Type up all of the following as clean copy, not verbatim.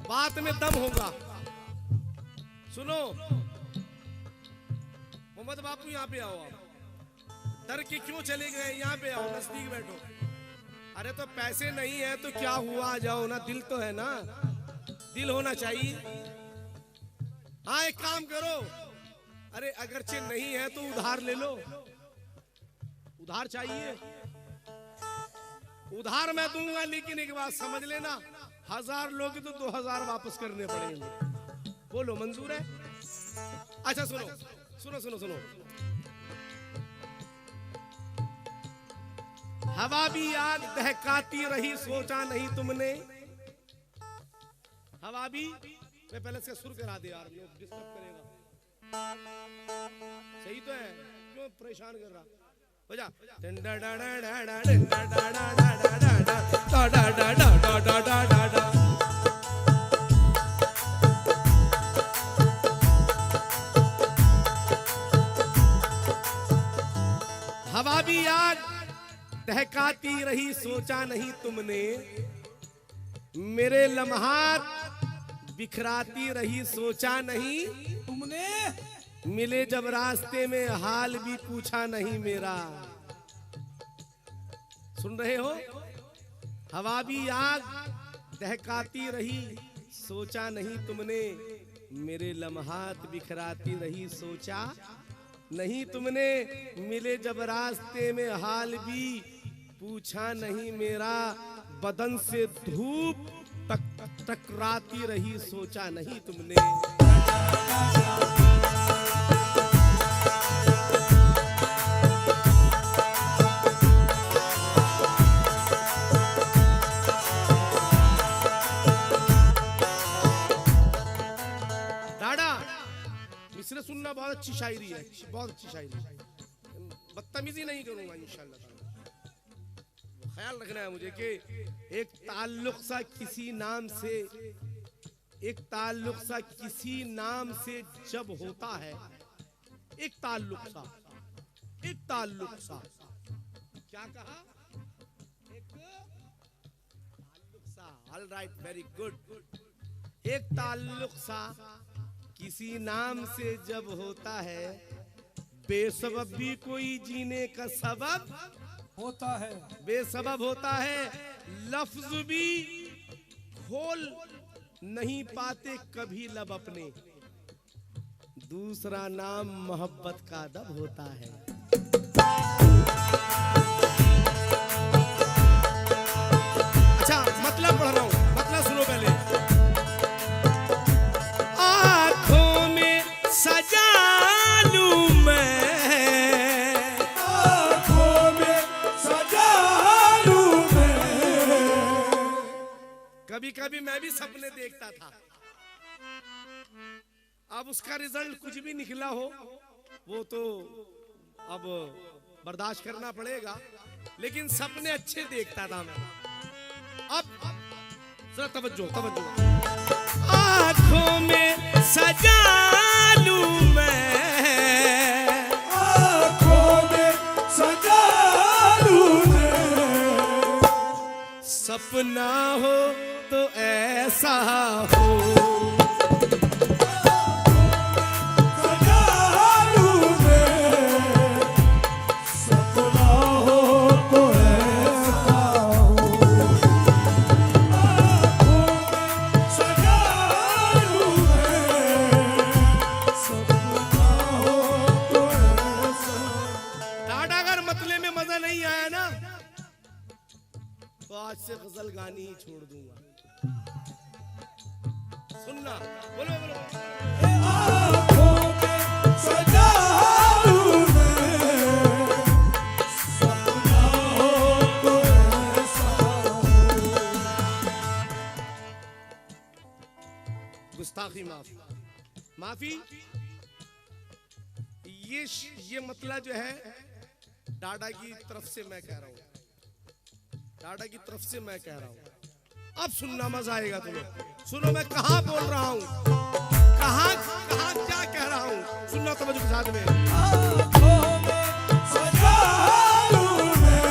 बात में दम होगा। सुनो मोहम्मद बापू, यहाँ पे आओ। आप डर के क्यों चले गए? यहाँ पे आओ, नजदीक बैठो। अरे तो पैसे नहीं है तो क्या हुआ, आ जाओ ना, दिल तो है ना, दिल होना चाहिए। हाँ एक काम करो, अरे अगरचे नहीं है तो उधार ले लो। उधार चाहिए? उधार मैं दूंगा, लेकिन एक बात समझ लेना, 1000 लोगे तो 2000 वापस करने पड़ेंगे। बोलो मंजूर है? अच्छा सुनो सुनो सुनो सुनो। हवा भी आग दहकाती रही, सोचा नहीं तुमने। हवा भी, मैं पहले से सुर करा दे यार, लोग डिस्टर्ब करेगा। सही तो है, क्यों परेशान कर रहा? बजा। हवा भी आग दहकाती रही, सोचा नहीं तुमने। मेरे लम्हात बिखराती रही, सोचा नहीं तुमने। मिले जब रास्ते में, हाल भी पूछा नहीं मेरा। सुन रहे हो? हवा भी आग दहकाती रही, सोचा नहीं तुमने। मेरे लम्हात बिखराती रही, सोचा नहीं तुमने। मिले जब रास्ते में, हाल भी पूछा नहीं मेरा। बदन से धूप टकराती रही, सोचा नहीं तुमने। दादा मिसरे सुनना, बहुत अच्छी शायरी है, बहुत अच्छी शायरी। बदतमीजी नहीं करूंगा इंशाल्लाह। ख्याल रखना है मुझे कि एक ताल्लुक सा किसी नाम से, एक ताल्लुक सा किसी नाम से जब होता है, एक ताल्लुक सा, एक ताल्लुक सा, क्या कहा? एक ताल्लुक सा। All right, very good. एक ताल्लुक सा किसी नाम से जब होता है, बेसबब भी कोई जीने का सबब होता है, बेसबब होता है। लफ्ज भी खोल नहीं पाते कभी लब अपने। दूसरा नाम मोहब्बत का अदब होता है। अच्छा मतलब पढ़ रहा हूं, मतलब सुनो पहले। आंखों में सजा लूं मैं, कभी कभी मैं भी सपने देखता था। अब उसका रिजल्ट कुछ भी निकला हो वो तो अब बर्दाश्त करना पड़ेगा, लेकिन सपने अच्छे देखता था मैं। अब जरा तवज्जो तवज्जो। आंखों में सजा लूं मैं, आंखों में सजा लूं मैं। सपना हो तो ऐसा हो, सजा लूं मैं। सपना हो तो ऐसा हो, आंखों में सजा लूं मैं। सपना हो तो ऐसा। डाटा अगर मतले में मजा नहीं आया ना तो आज से गजल गानी ही छोड़ दूंगा। सुनना, बोलो बोलो। आंखों में सजा लूं मैं। सपना हो तो ऐसा हो। गुस्ताखी माफी, माफी। ये मतलब जो है डाडा की तरफ से मैं कह रहा हूं, डाडा की तरफ से मैं कह रहा हूं। अब सुनना, मजा आएगा तुम्हें। सुनो मैं कहां बोल रहा हूं, कहां कहां क्या कह रहा हूं, सुनना तवज्जो के साथ में। आंखों में सजा लूं मैं।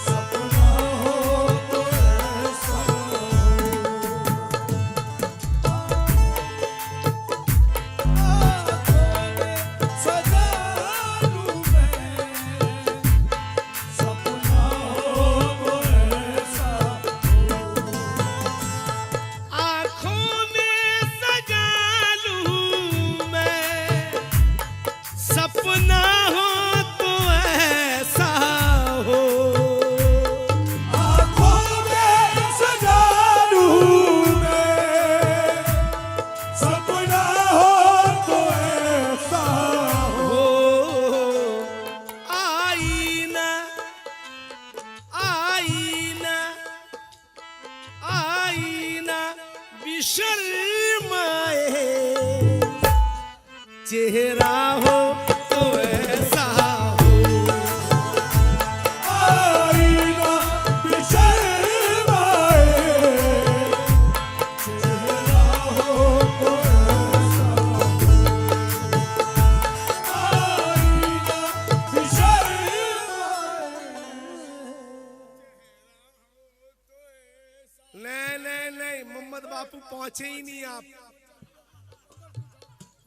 सपना हो तो ऐसा हो। बिशर्माए, चेहरा हो तो ऐसा हो। आईना बिशर्माए, चेहरा हो तो ऐसा हो। आईना बिशर्माए। नहीं, मोहम्मद बापू पहुंचे ही नहीं, आप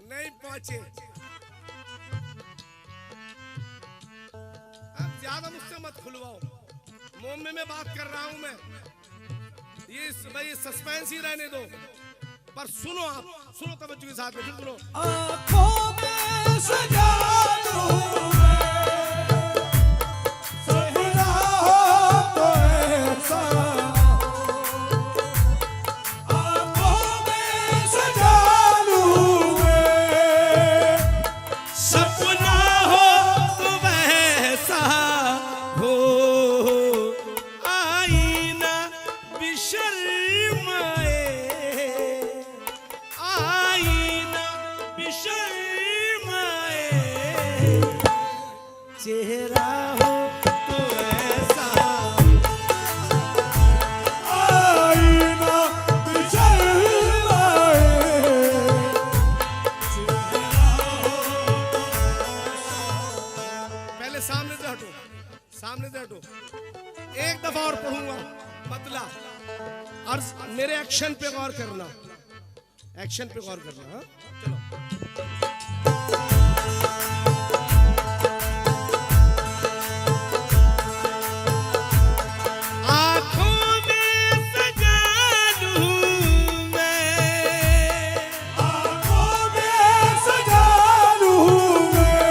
नहीं पहुंचे। आप ज्यादा मुझसे मत खुलवाओ, मोहम्मद में बात कर रहा हूं मैं, ये भाई सस्पेंस ही रहने दो। पर सुनो, आप सुनो तवज्जो के साथ में, फिर सुनो। आँखों में सजा लूं मैं, सपना हो तो ऐसा हो। आँखों में सजा लूं मैं, सपना हो तो वैसा हो, आईना बिशर्माए, आईना बिशर्माए, चेहरा हो तो ऐसा। आईना बिशर्माए, पहले सामने से हटो, सामने से हटो। एक दफा और पढ़ूंगा बदला, और मेरे एक्शन पे गौर करना, एक्शन पे गौर करना। हाँ चलो। आँखों में सजा लूं मैं, आँखों में सजा लूं मैं,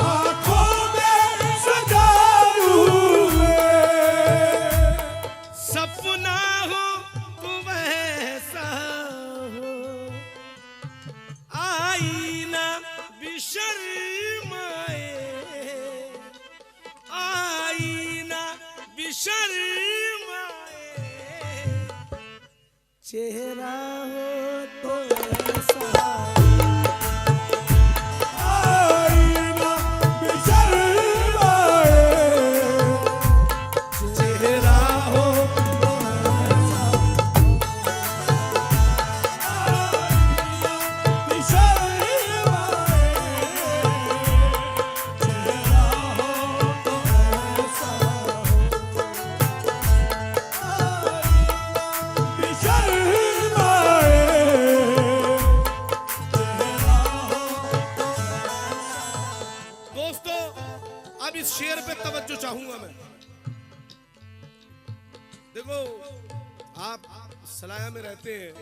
आँखों में सजा लूं मैं, सपना हो तो वैसा हो, आईना बिशर्माए, आईना बिशर्माए, चेहरा हो तो ऐसा। आईना बिशर्माए, चेहरा हो तो ऐसा। आईना बिशर्माए, चेहरा हो तो ऐसा हो। आईना बिशर्माए, दोस्तों, अब इस शेर पे तवज्जो चाहूंगा मैं। देखो, आप सलाया में रहते हैं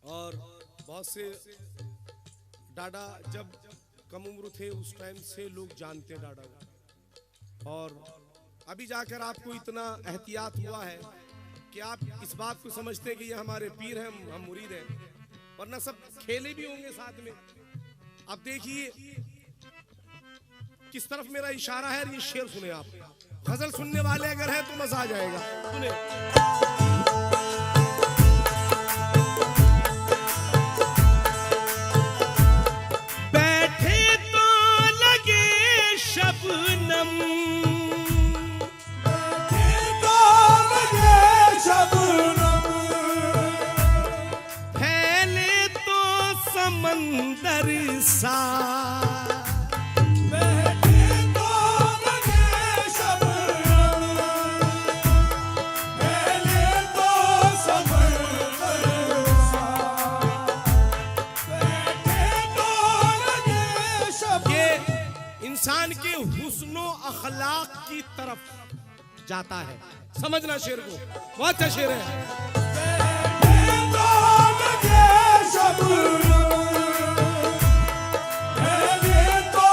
और बहुत से डाडा जब कम उम्र थे उस टाइम से लोग जानते हैं डाडा को, और अभी जाकर आपको इतना एहतियात हुआ है कि आप इस बात को समझते हैं कि ये हमारे पीर हैं, हम मुरीद हैं, वरना सब खेले भी होंगे साथ में। अब देखिए किस तरफ मेरा इशारा है, ये शेर सुने आप। गजल सुनने वाले अगर हैं तो मजा आ जाएगा, सुने। बैठे तो लगे शबनम, तो लगे शबनम, फैले तो समंदर सा, बैठे तो लगे शबनम, फैले तो समंदर सा, बैठे तो लगे शबनम। ये इंसान के हुस्नो अखलाक की तरफ जाता है, समझना शेर को, बहुत अच्छा शेर है। बैठे तो लगे शबनम, फैले तो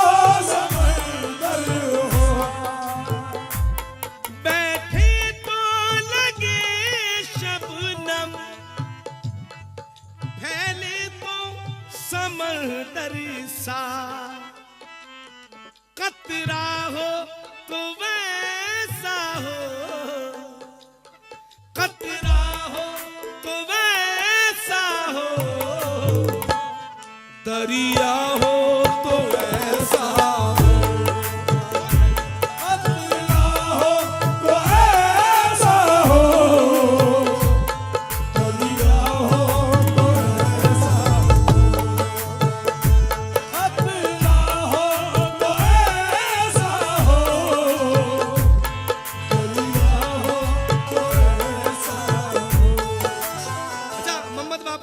समंदर हो। बैठे तो लगे शबनम, फैले तो समंदर सा, कतरा हो तो वैसा हो, कतरा दरिया हो तो ऐसा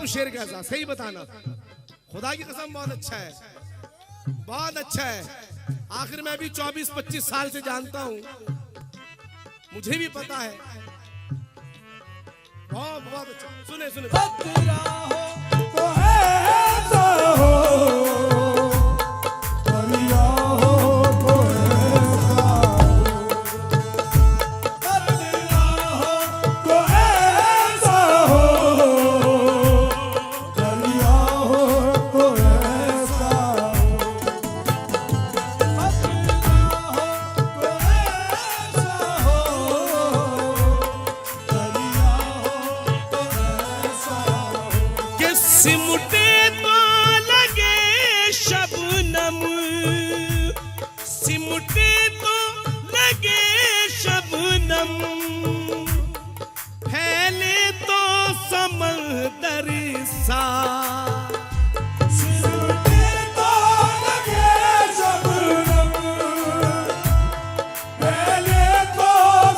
शेर कैसा, सही बताना। खुदा की कसम बहुत अच्छा है, बहुत अच्छा है। आखिर मैं भी 24-25 साल से जानता हूं, मुझे भी पता है। बहुत बहुत अच्छा। सुने सुने तो ऐसा हो, दरिया हो तो ऐसा हो, तो ऐसा हो, सिमटे तो लगे शबनम, सिमटे तो लगे शबनम, फैले तो समंदर सा। सिमटे तो लगे शबनम, फैले तो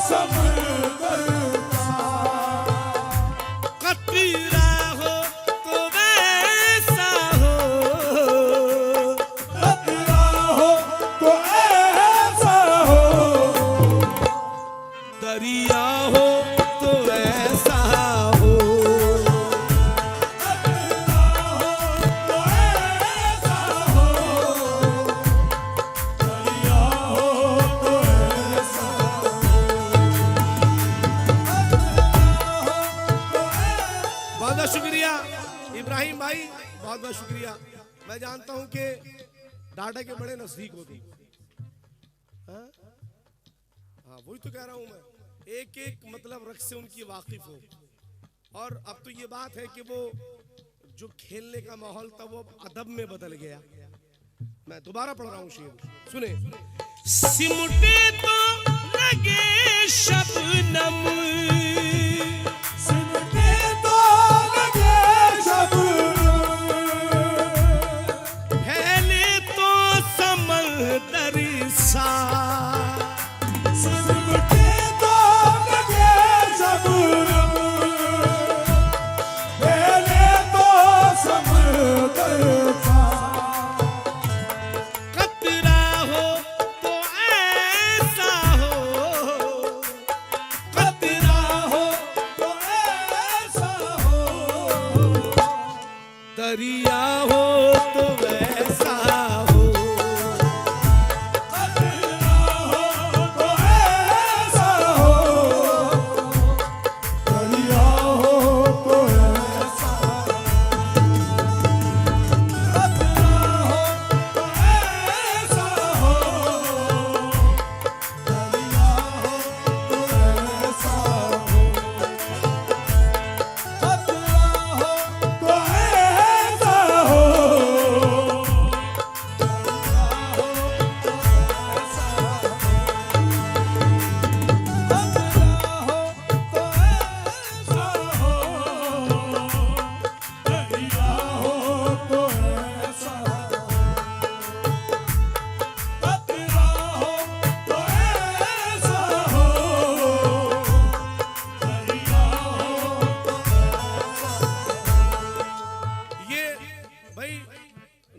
समंदर सा। कतरा दरिया हो तो ऐसा हो, दरिया हो तो ऐसा हो, दरिया हो तो ऐसा हो, बहुत बहुत शुक्रिया इब्राहिम भाई, बहुत बहुत शुक्रिया। मैं जानता हूं कि डाटा के बड़े नजदीक हो तुम। हाँ वही तो कह रहा हूं मैं, एक एक मतलब रख से उनकी वाकिफ हो। और अब तो ये बात है कि वो जो खेलने का माहौल था वो अदब में बदल गया। मैं दोबारा पढ़ रहा हूँ शेर, सुने। सिमटे तो लगे शबनम, सिमटे तो लगे शबनम, फैले तो समंदर सा। सिमटे तो लगे शबनम, फैले तो समंदर सा। कतरा हो तो ऐसा हो, कतरा हो तो ऐसा हो, दरिया हो तो वैसा हो, कतरा हो तो ऐसा हो, दरिया हो तो ऐसा हो, कतरा हो तो ऐसा हो, दरिया हो तो ऐसा हो, कतरा हो तो ऐसा हो,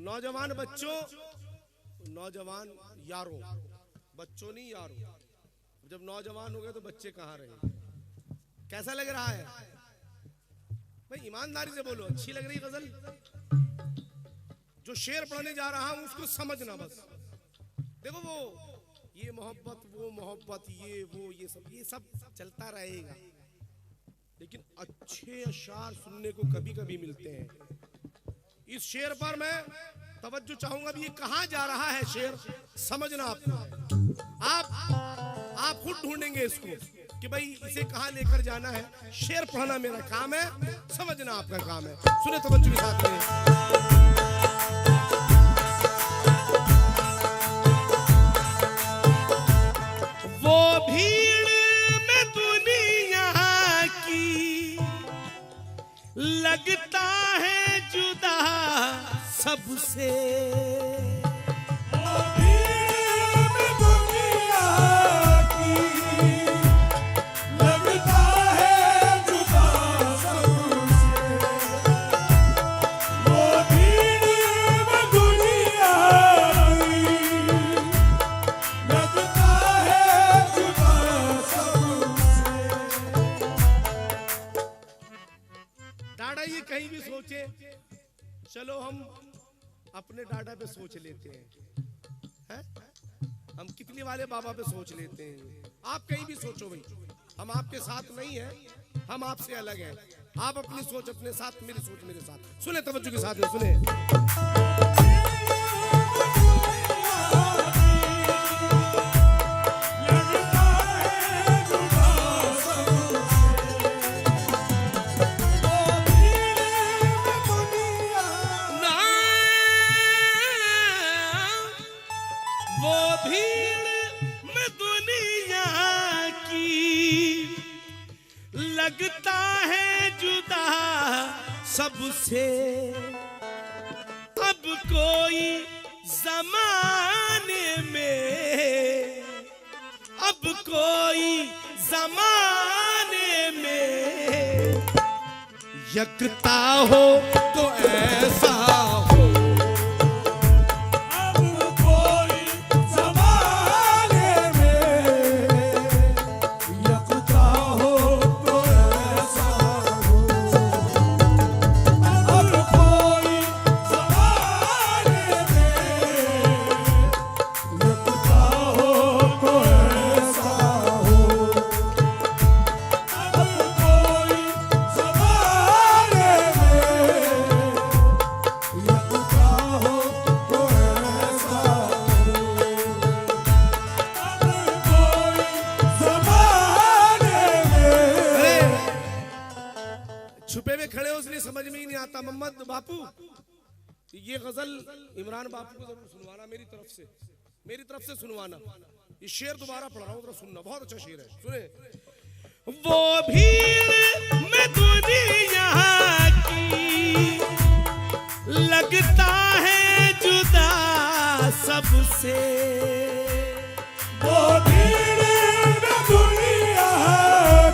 नौजवान बच्चों, नौजवान यारों, बच्चों नहीं यारों। जब नौजवान हो गए तो बच्चे कहाँ रहे। कैसा लग रहा है भाई, ईमानदारी से बोलो, अच्छी लग रही गजल? जो शेर पढ़ने जा रहा हूं उसको समझना बस। देखो वो ये मोहब्बत, वो मोहब्बत, ये वो, ये सब चलता रहेगा, लेकिन अच्छे अशार सुनने को कभी कभी मिलते हैं। इस शेर पर मैं तवज्जो चाहूंगा भी। ये कहां जा रहा है शेर, समझना आपको। आप खुद ढूंढेंगे इसको कि भाई इसे कहां लेकर जाना है। शेर पढ़ना मेरा काम है, समझना आपका काम है। सुने तवज्जो के साथ में। वो भीड़ में दुनिया की लगता है जुदा सबसे। डाडा ये कहीं भी सोचे, चलो हम अपने डाडा पे सोच लेते हैं, हम कितनी वाले बाबा पे सोच लेते हैं। आप कहीं भी सोचो भाई, हम आपके साथ नहीं है, हम आपसे अलग हैं। आप अपनी सोच अपने साथ, मेरी सोच मेरे साथ। सुने तवज्जो के साथ में सुने। वो भीड़ में दुनिया की लगता है जुदा सबसे। अब कोई जमाने में, अब कोई जमाने में यकता हो तो ऐसा हो। छुपे में खड़े हो इसलिए समझ में ही नहीं आता। मोहम्मद बापू ये गजल इमरान बापू को जरूर सुनवाना, मेरी तरफ से सुनवाना। ये शेर दोबारा पढ़ रहा हूँ, सुनना, बहुत अच्छा शेर है। सुने। वो भीड़ में दुनिया की लगता है जुदा सबसे। वो भीड़ में दुनिया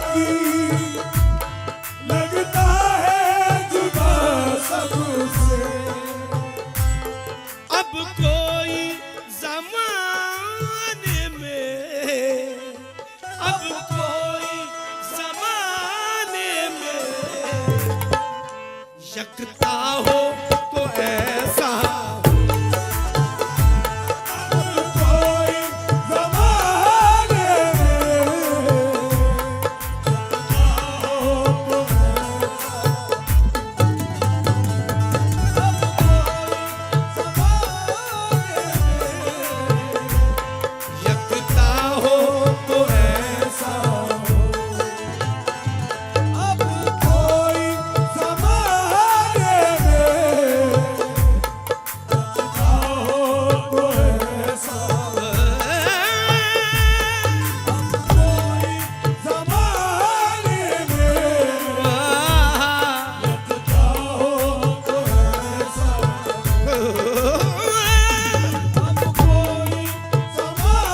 की लगता है जुदा सबसे। अब कोई जमाने में, अब कोई जमाने में यकता हो तो ऐसा हो। अब कोई जमाने यकता हो तो ऐसा हो। अब कोई जमाने में हो तो ऐसा। अब कोई जमाने में लगता हो तो ऐसा। अब कोई जमाने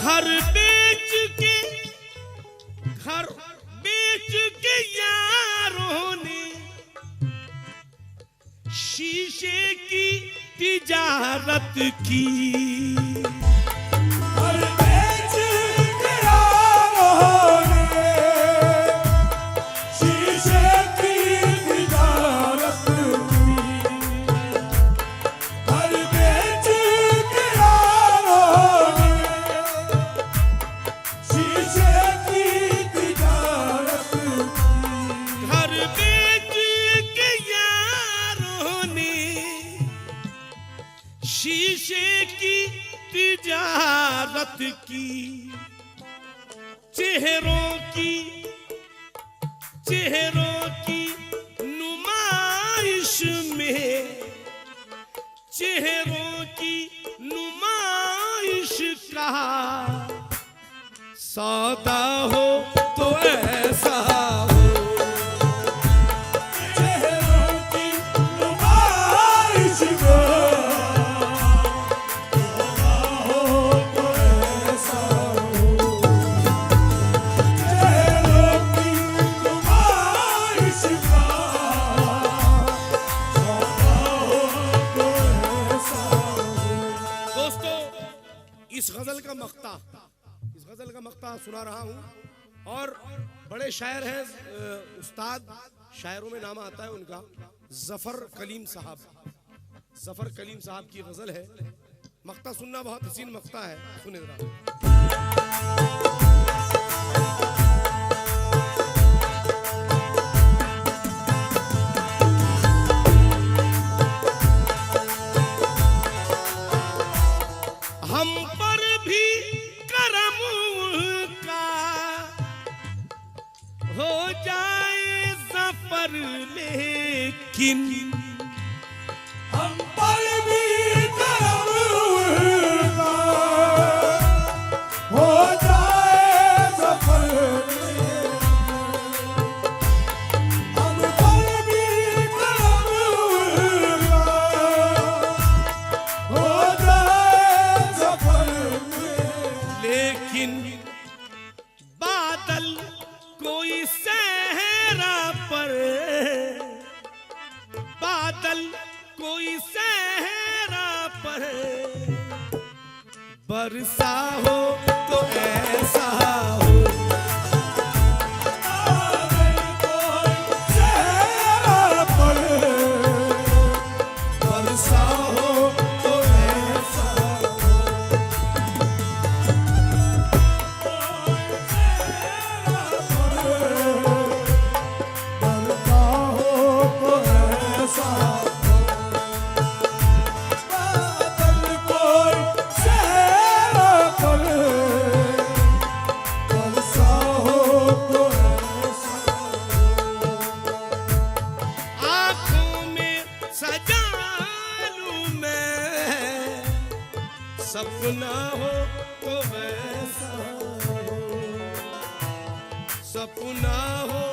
घर बेच के, घर बेच के यारों ने शीशे की तिजारत की। हर बेच के यारों ने शीशे की तिजारत की। हर बेच के यारों ने शीशे की तिजारत की। घर बेच के यारों ने शीशे की तिजारत की। चेहरों की नुमाइश में, चेहरों की नुमाइश का सौदा हो तो ऐसा हो। चेहरों की नुमाइश में सौदा हो तो ऐसा हो। चेहरों की नुमाइश का सौदा हो तो ऐसा हो। दोस्तों, इस गजल का मक्ता सुना रहा हूं और बड़े शायर हैं, उस्ताद शायरों में नाम आता है उनका जफर कलीम साहब की गजल है। मक्ता सुनना बहुत हसीन मक्ता है, सुने जरा। हम पर भी करम का हो जाए सफर, लेकिन हम पर भी करम का हो जाए सफर, हम पर भी करम का हो जाए सफर, लेकिन बादल कोई सहरा पर, बादल कोई सहरा पर बरसा हो तो ऐसा हो। चेहरा पर बरसा हो तो ऐसा हो। चेहरा पर बरसा हो तो ऐसा हो। बादल कोई चेहरा पर बरसा हो तो ऐसा हो। आँखों में सजा लूं मैं, सपना हो तो वैसा हो, सपना हो